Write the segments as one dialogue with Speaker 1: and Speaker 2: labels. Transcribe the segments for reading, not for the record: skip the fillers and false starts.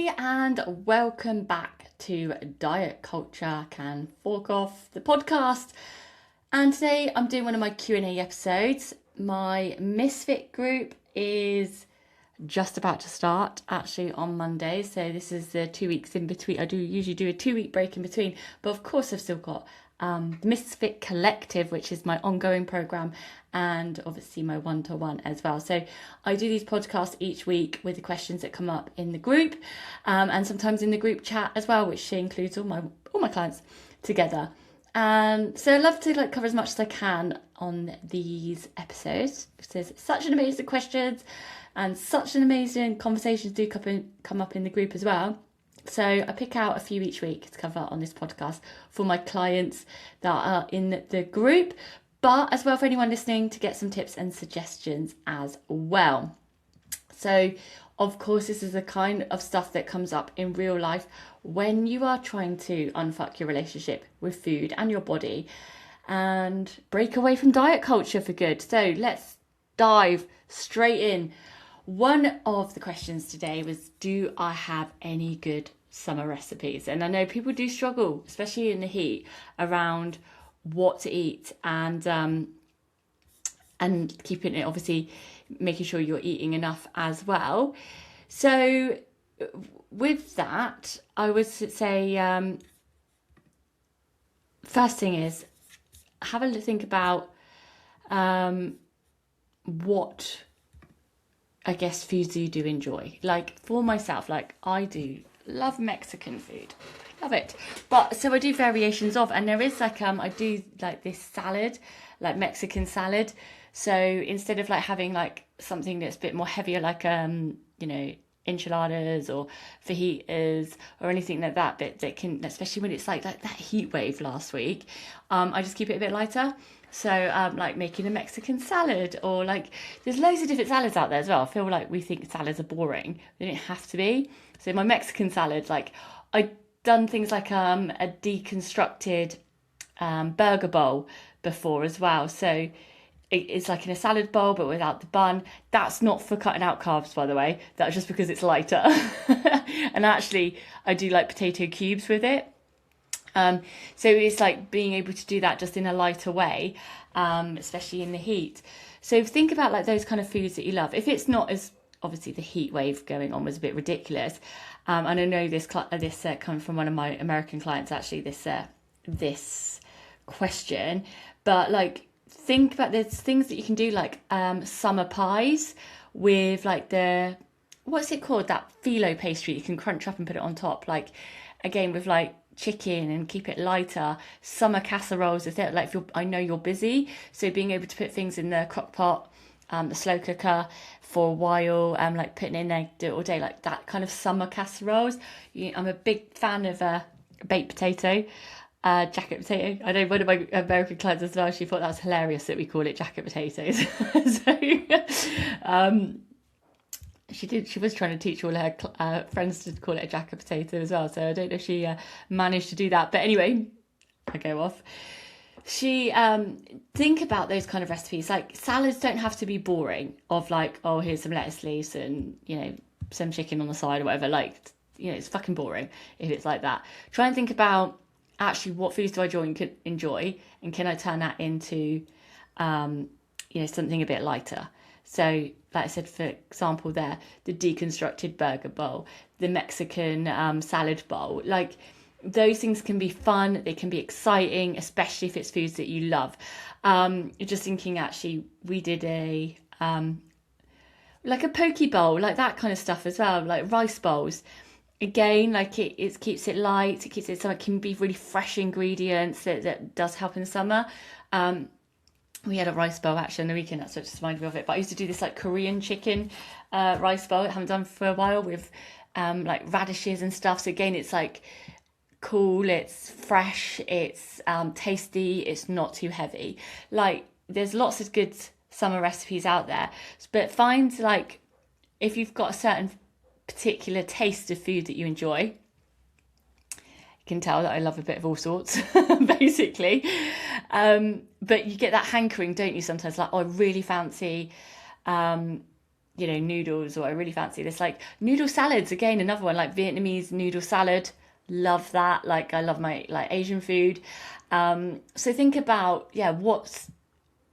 Speaker 1: Hi and welcome back to Diet Culture Can Fork Off, the podcast. And today I'm doing one of my Q&A episodes. My Misfit group is just about to start actually on Monday. So this is the 2 weeks in between. I do usually do a 2 week break in between, but of course I've still got the Misfit Collective, which is my ongoing program, and obviously my one-to-one as well. So I do these podcasts each week with the questions that come up in the group, and sometimes in the group chat as well, which includes all my clients together. So I love to cover as much as I can on these episodes because there's such an amazing questions and such an amazing conversations do come up in the group as well. So I pick out a few each week to cover on this podcast for my clients that are in the group, but as well for anyone listening to get some tips and suggestions as well. So of course, this is the kind of stuff that comes up in real life when you are trying to unfuck your relationship with food and your body and break away from diet culture for good. So let's dive straight in. One of the questions today was, do I have any good summer recipes? And I know people do struggle, especially in the heat, around what to eat and keeping it, obviously making sure you're eating enough as well. So with that, I would say first thing is have a think about what I guess foods you do enjoy. Like for myself, I do love Mexican food. Love it. But so I do variations of, and there is I do this salad, Mexican salad. So instead of having something that's a bit more heavier, enchiladas or fajitas or anything like that, that can, especially when it's like that heat wave last week, I just keep it a bit lighter. So making a Mexican salad, or there's loads of different salads out there as well. I feel like we think salads are boring. They don't have to be. So my Mexican salad, I've done things like a deconstructed burger bowl before as well. So it's in a salad bowl but without the bun. That's not for cutting out carbs, by the way. That's just because it's lighter. And actually I do potato cubes with it. So it's being able to do that just in a lighter way, especially in the heat. So think about those kind of foods that you love. If it's not as, obviously the heat wave going on was a bit ridiculous. And I know this comes from one of my American clients, actually, this question. But think about there's things that you can do summer pies with the, what's it called? That phyllo pastry you can crunch up and put it on top. Again, with chicken and keep it lighter. Summer casseroles is it if I know you're busy, so being able to put things in the crock pot, the slow cooker for a while, putting in there, do it all day, that kind of summer casseroles. I'm a big fan of baked potato, jacket potato. I know one of my American clients as well, she thought that was hilarious that we call it jacket potatoes. So she was trying to teach all her friends to call it a jacket potato as well. So I don't know if she managed to do that. But anyway, I go off. She think about those kind of recipes. Salads don't have to be boring of oh, here's some lettuce leaves and, some chicken on the side or whatever. It's fucking boring if it's like that. Try and think about actually what foods do I enjoy and can I turn that into, something a bit lighter. So, like I said, for example, the deconstructed burger bowl, the Mexican salad bowl, those things can be fun. They can be exciting, especially if it's foods that you love. Just thinking, actually, we did a poke bowl, that kind of stuff as well, rice bowls. Again, it keeps it light. It keeps it summer. It can be really fresh ingredients that does help in the summer. We had a rice bowl actually on the weekend, that's what just reminded me of it. But I used to do this Korean chicken rice bowl I haven't done for a while with radishes and stuff. So again, it's cool, it's fresh, it's tasty, it's not too heavy. There's lots of good summer recipes out there, but find if you've got a certain particular taste of food that you enjoy. Can tell that I love a bit of all sorts, basically. But you get that hankering, don't you, sometimes? Oh, I really fancy noodles, or I really fancy this, like noodle salads, again, another one, like Vietnamese noodle salad. Love that. Like, I love my like Asian food. So think about, what's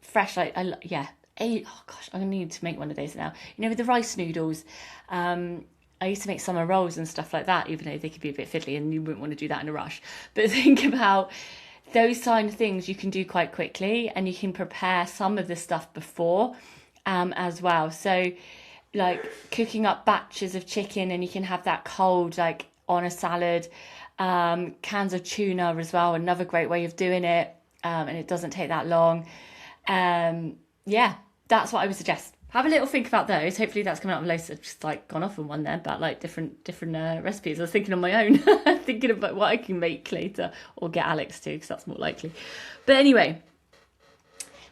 Speaker 1: fresh. Oh gosh, I need to make one of those now. With the rice noodles. I used to make summer rolls and stuff like that, even though they could be a bit fiddly and you wouldn't want to do that in a rush. But think about those kind of things you can do quite quickly, and you can prepare some of the stuff before as well. So like cooking up batches of chicken, and you can have that cold, like on a salad. Cans of tuna as well, another great way of doing it, and it doesn't take that long. That's what I would suggest. Have a little think about those. Hopefully that's coming up with loads. I've just like gone off on one there about like different recipes. I was thinking on my own, thinking about what I can make later, or get Alex to, because that's more likely. But anyway,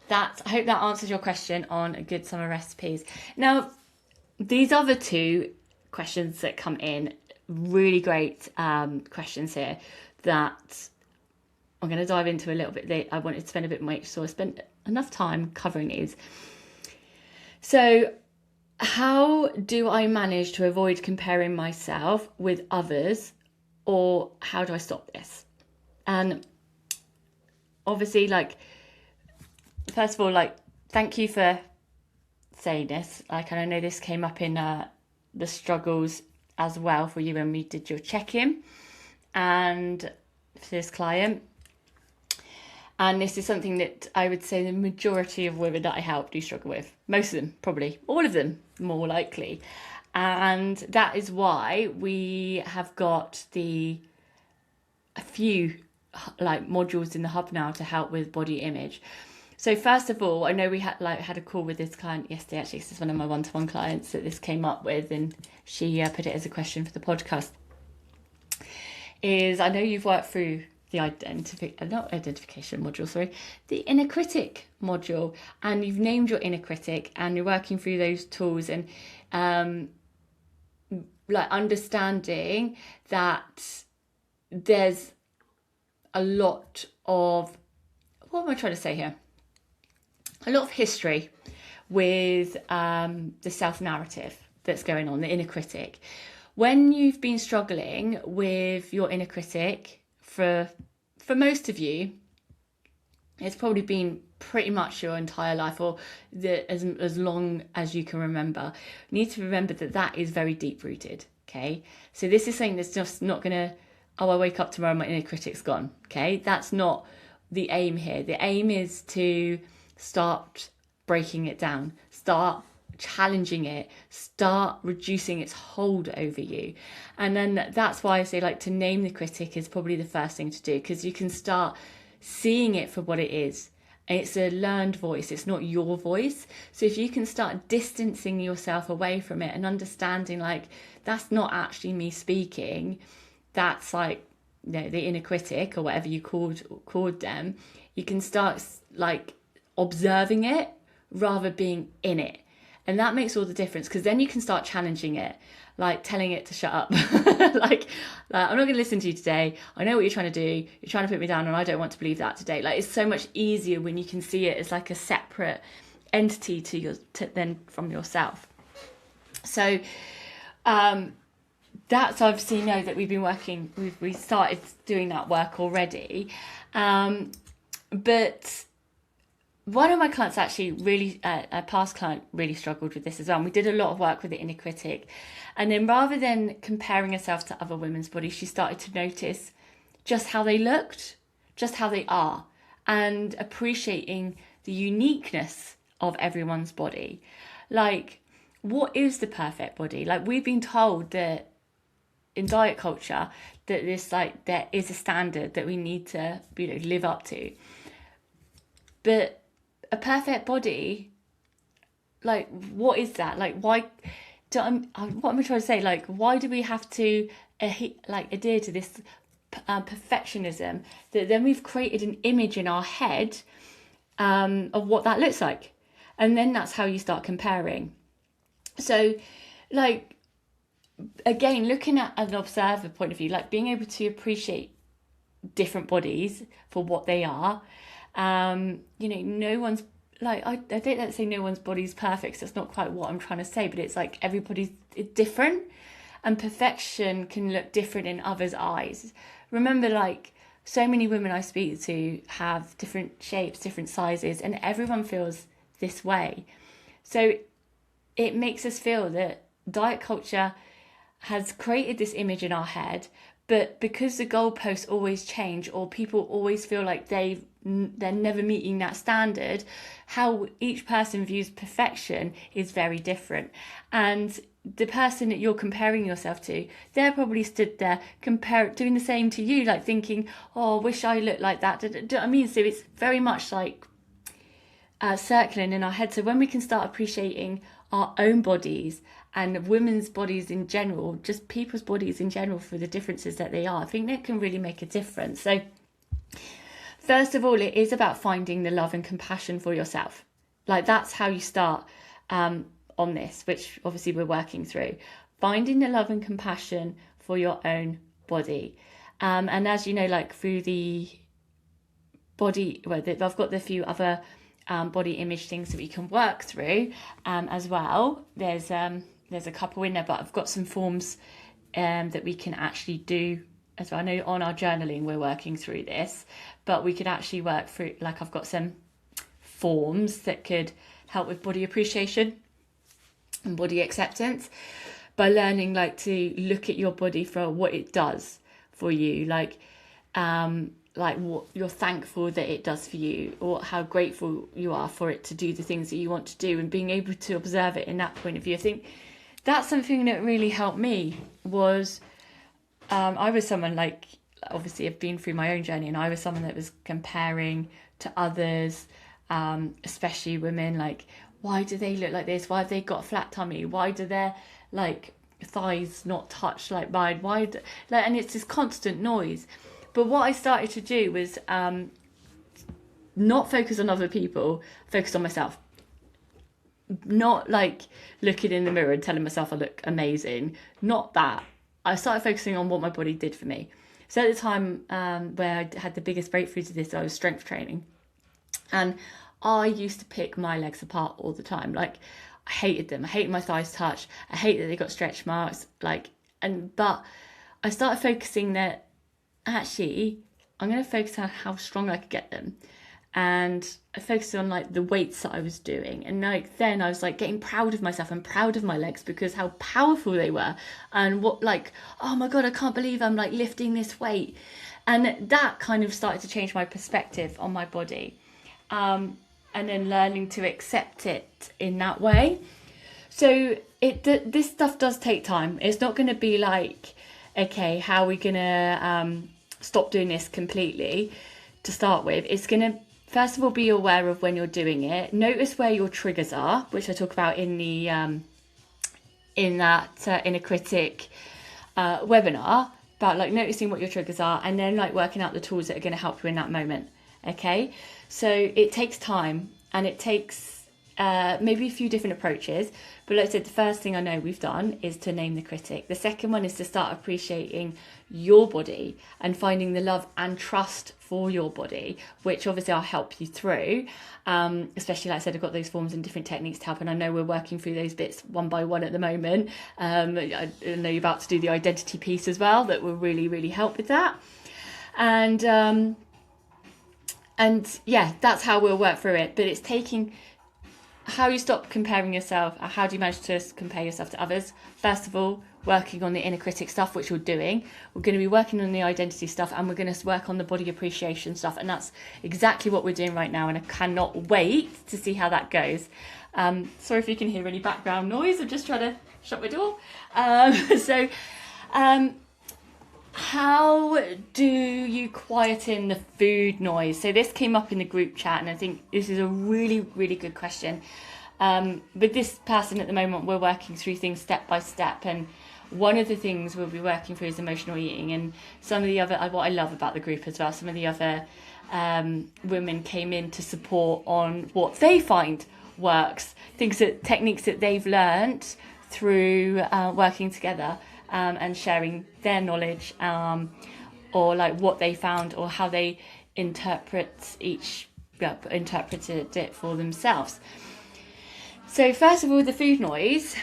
Speaker 1: I hope that answers your question on good summer recipes. Now, these other two questions that come in, really great questions here that I'm going to dive into a little bit. I wanted to spend a bit more, so I spent enough time covering these. So, how do I manage to avoid comparing myself with others, or how do I stop this? And obviously, like, first of all, like, thank you for saying this. Like, and I know this came up in the struggles as well for you when we did your check-in, and for this client. And this is something that I would say the majority of women that I help do struggle with. Most of them, probably. All of them, more likely. And that is why we have got a few like modules in the hub now to help with body image. So first of all, I know we had a call with this client yesterday. Actually, this is one of my one-to-one clients that this came up with, and she put it as a question for the podcast. I know you've worked through the identification module, the inner critic module, and you've named your inner critic, and you're working through those tools, and like understanding that there's a lot of, what am I trying to say here? A lot of history with the self-narrative that's going on, the inner critic. When you've been struggling with your inner critic, for most of you, it's probably been pretty much your entire life, or as long as you can remember. You need to remember that is very deep-rooted, okay? So this is something that's just not going to, I wake up tomorrow, my inner critic's gone, okay? That's not the aim here. The aim is to start breaking it down, start challenging it, start reducing its hold over you. And then that's why I say, like, to name the critic is probably the first thing to do, because you can start seeing it for what it is. It's a learned voice, it's not your voice. So if you can start distancing yourself away from it and understanding, like, that's not actually me speaking, that's like, the inner critic, or whatever you called them, you can start like observing it rather being in it. And that makes all the difference, because then you can start challenging it, like telling it to shut up. like, I'm not going to listen to you today. I know what you're trying to do. You're trying to put me down, and I don't want to believe that today. Like, it's so much easier when you can see it as like a separate entity then from yourself. So that's obviously that we've been working. We started doing that work already, but one of my clients actually really, a past client really struggled with this as well. And we did a lot of work with the inner critic. And then rather than comparing herself to other women's bodies, she started to notice just how they looked, just how they are, and appreciating the uniqueness of everyone's body. Like, what is the perfect body? Like, we've been told that in diet culture that there is a standard that we need to, live up to. But a perfect body, like, what is that? Like, why? What am I trying to say? Like, why do we have to adhere to this perfectionism that then we've created an image in our head of what that looks like, and then that's how you start comparing. So, like, again, looking at an observer point of view, like being able to appreciate different bodies for what they are. No one's like I don't like to say no one's body's perfect, 'cause that's not quite what I'm trying to say, but it's like everybody's different, and perfection can look different in others' eyes. Remember, like, so many women I speak to have different shapes, different sizes, and everyone feels this way. So it makes us feel that diet culture has created this image in our head, but because the goalposts always change, or people always feel like they're never meeting that standard, how each person views perfection is very different. And the person that you're comparing yourself to, they're probably stood there doing the same to you, like thinking, oh, I wish I looked like that. Do you know what I mean? So it's very much like circling in our head. So when we can start appreciating our own bodies and women's bodies in general, just people's bodies in general, for the differences that they are, I think that can really make a difference. So first of all, it is about finding the love and compassion for yourself. Like, that's how you start on this, which obviously we're working through. Finding the love and compassion for your own body. And as you know, like through the body, well, I've got the few other body image things that we can work through as well. There's a couple in there, but I've got some forms that we can actually do as well. I know on our journaling we're working through this, but we could actually work through, like, I've got some forms that could help with body appreciation and body acceptance, by learning, like, to look at your body for what it does for you, like what you're thankful that it does for you, or how grateful you are for it to do the things that you want to do, and being able to observe it in that point of view. I think that's something that really helped me. Was I was someone, like, obviously I've been through my own journey, and I was someone that was comparing to others, especially women, like, why do they look like this? Why have they got a flat tummy? Why do their, like, thighs not touch like mine? And it's this constant noise. But what I started to do was not focus on other people, focus on myself. Not like looking in the mirror and telling myself I look amazing. Not that. I started focusing on what my body did for me. So at the time where I had the biggest breakthrough to this, I was strength training. And I used to pick my legs apart all the time. Like, I hated them. I hated my thighs touch. I hate that they got stretch marks. But I started focusing that actually I'm going to focus on how strong I could get them. And I focused on, like, the weights that I was doing. And, like, then I was, like, getting proud of myself and proud of my legs, because how powerful they were. And what, like, oh my God, I can't believe I'm, like, lifting this weight. And that kind of started to change my perspective on my body. And then learning to accept it in that way. So this stuff does take time. It's not going to be like, okay, how are we going to stop doing this completely to start with? It's going to, first of all, be aware of when you're doing it. Notice where your triggers are, which I talk about in the in a critic webinar, about, like, noticing what your triggers are, and then, like, working out the tools that are going to help you in that moment. Okay, so it takes time, and it takes maybe a few different approaches. But like I said, the first thing I know we've done is to name the critic. The second one is to start appreciating your body and finding the love and trust for your body, which obviously I'll help you through. Especially, like I said, I've got those forms and different techniques to help, and I know we're working through those bits one by one at the moment. I know you're about to do the identity piece as well, that will really, really help with that. And yeah, that's how we'll work through it. But it's taking how you stop comparing yourself. How do you manage to compare yourself to others? First of all, working on the inner critic stuff, which we're doing. We're going to be working on the identity stuff, and we're going to work on the body appreciation stuff. And that's exactly what we're doing right now. And I cannot wait to see how that goes. Sorry if you can hear any background noise. I'm just trying to shut my door. How do you quieten the food noise? So this came up in the group chat, and I think this is a really, really good question. With this person at the moment, we're working through things step by step, and one of the things we'll be working through is emotional eating. And some of the other, what I love about the group as well, some of the other women came in to support on what they find works, techniques that they've learnt through working together. And sharing their knowledge, or like what they found, or how they interpret each interpreted it for themselves. So first of all, the food noise.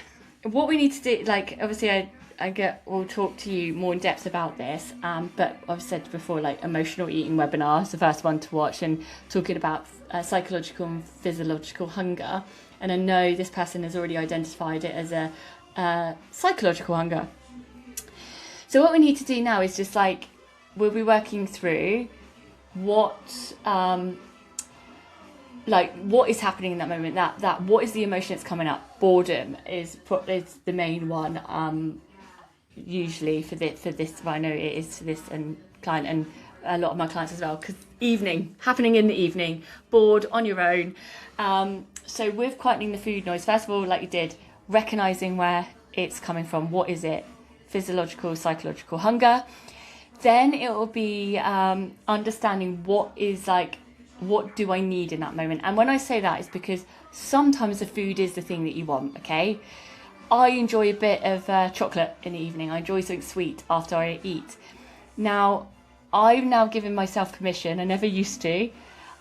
Speaker 1: What we need to do, like obviously we'll talk to you more in depth about this, but I've said before, like emotional eating webinar is the first one to watch, and talking about psychological and physiological hunger. And I know this person has already identified it as a psychological hunger. So what we need to do now is just like, we'll be working through what is happening in that moment, that what is the emotion that's coming up. Boredom is the main one, usually for this. I know it is for this and client, and a lot of my clients as well, because happening in the evening, bored on your own. So with quietening the food noise, first of all, like you did, recognizing where it's coming from. What is it? Physiological, psychological hunger. Then it will be understanding what do I need in that moment. And when I say that, it's because sometimes the food is the thing that you want, okay? I enjoy a bit of chocolate in the evening. I enjoy something sweet after I eat. Now, I've now given myself permission. I never used to.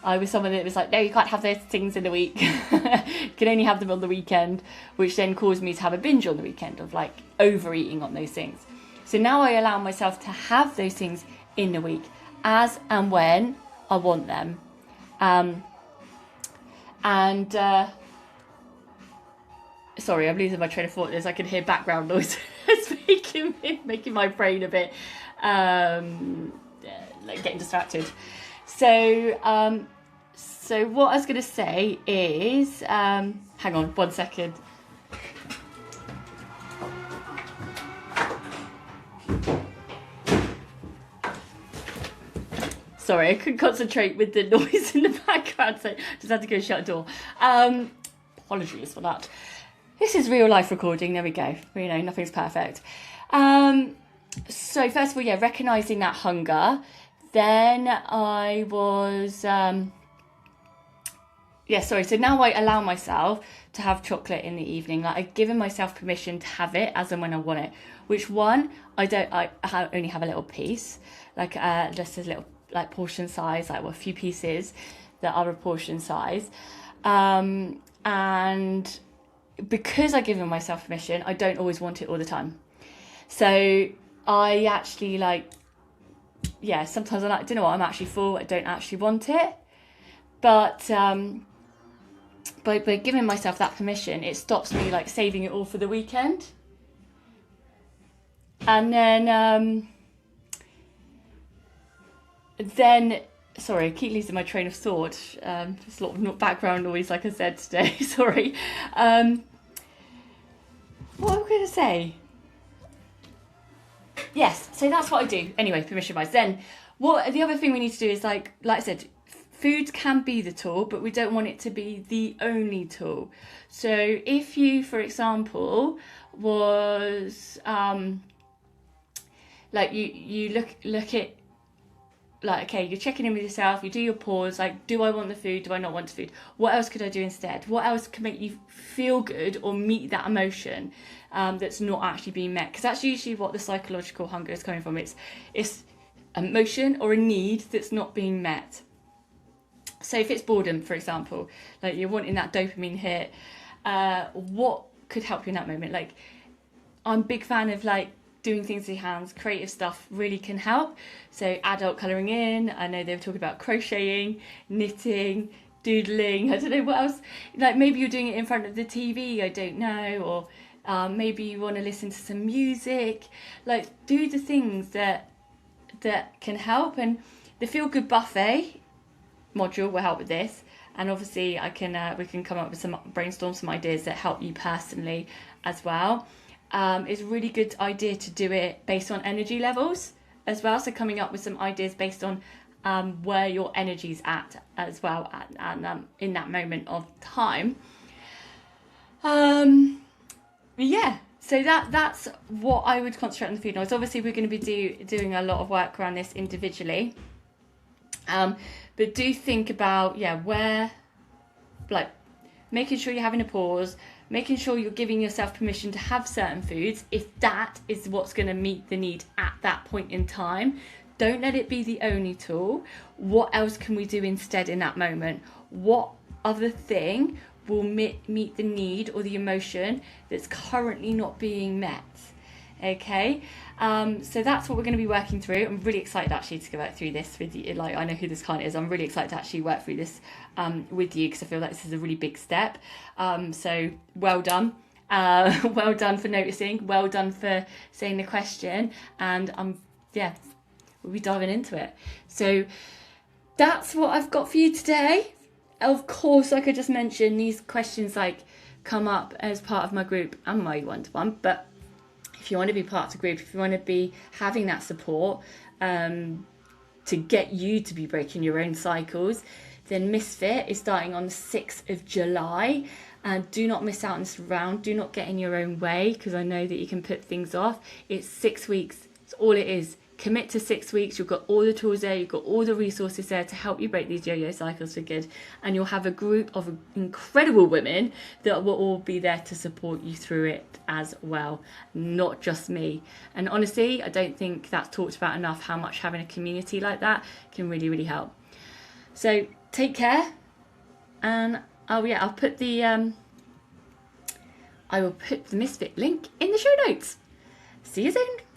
Speaker 1: I was someone that was like, no, you can't have those things in the week. You can only have them on the weekend, which then caused me to have a binge on the weekend of like overeating on those things. So now I allow myself to have those things in the week as and when I want them. Sorry, I'm losing my train of thought. I can hear background noise. It's making my brain a bit like getting distracted. So what I was going to say is, hang on 1 second. Sorry, I couldn't concentrate with the noise in the background, so just had to go shut the door. Apologies for that. This is real life recording. There we go. You know, nothing's perfect. So first of all, yeah, recognizing that hunger. Then I was, so now I allow myself to have chocolate in the evening. Like I've given myself permission to have it as and when I want it. Which one? I only have a little piece, like just a little like portion size, like a few pieces that are a portion size. And because I've given myself permission, I don't always want it all the time. So I actually sometimes I'm like, do you know what, I'm actually full, I don't actually want it. But by giving myself that permission, it stops me like saving it all for the weekend. And then sorry, I keep losing my train of thought. There's a lot of background noise, like I said today. Sorry. What am I going to say? Yes, so that's what I do. Anyway, permission wise. Then the other thing we need to do is like I said, food can be the tool, but we don't want it to be the only tool. So if you, for example, was like you look at, like, okay, you're checking in with yourself, you do your pause, like, do I want the food, do I not want the food, what else could I do instead, what else can make you feel good or meet that emotion that's not actually being met, because that's usually what the psychological hunger is coming from. It's emotion or a need that's not being met. So if it's boredom, for example, like you're wanting that dopamine hit, what could help you in that moment? Like, I'm a big fan of like doing things with your hands. Creative stuff really can help. So adult colouring in, I know they were talking about crocheting, knitting, doodling, I don't know what else. Like maybe you're doing it in front of the TV, I don't know, or maybe you want to listen to some music. Like do the things that can help, and the Feel Good Buffet module will help with this. And obviously we can come up with brainstorm some ideas that help you personally as well. It's a really good idea to do it based on energy levels as well. So coming up with some ideas based on where your energy's at as well and in that moment of time. Yeah, so that's what I would concentrate on the food noise. Obviously, we're going to be doing a lot of work around this individually. But do think about, where, like, making sure you're having a pause, making sure you're giving yourself permission to have certain foods if that is what's going to meet the need at that point in time. Don't let it be the only tool. What else can we do instead in that moment? What other thing will meet the need or the emotion that's currently not being met? Okay, so that's what we're going to be working through. I'm really excited actually to go back through this with you. Like, I know who this client is. I'm really excited to actually work through this with you, because I feel like this is a really big step. So well done. Well done for noticing. Well done for saying the question. And we'll be diving into it. So that's what I've got for you today. Of course, like I just mentioned, these questions like come up as part of my group and my one-to-one, but if you want to be part of the group, if you want to be having that support to get you to be breaking your own cycles, then Misfit is starting on the 6th of July. And do not miss out on this round. Do not get in your own way, because I know that you can put things off. It's 6 weeks. It's all it is. Commit to 6 weeks. You've got all the tools there. You've got all the resources there to help you break these yo-yo cycles for good. And you'll have a group of incredible women that will all be there to support you through it as well. Not just me. And honestly, I don't think that's talked about enough, how much having a community like that can really, really help. So take care. And I'll put the I will put the Misfit link in the show notes. See you soon.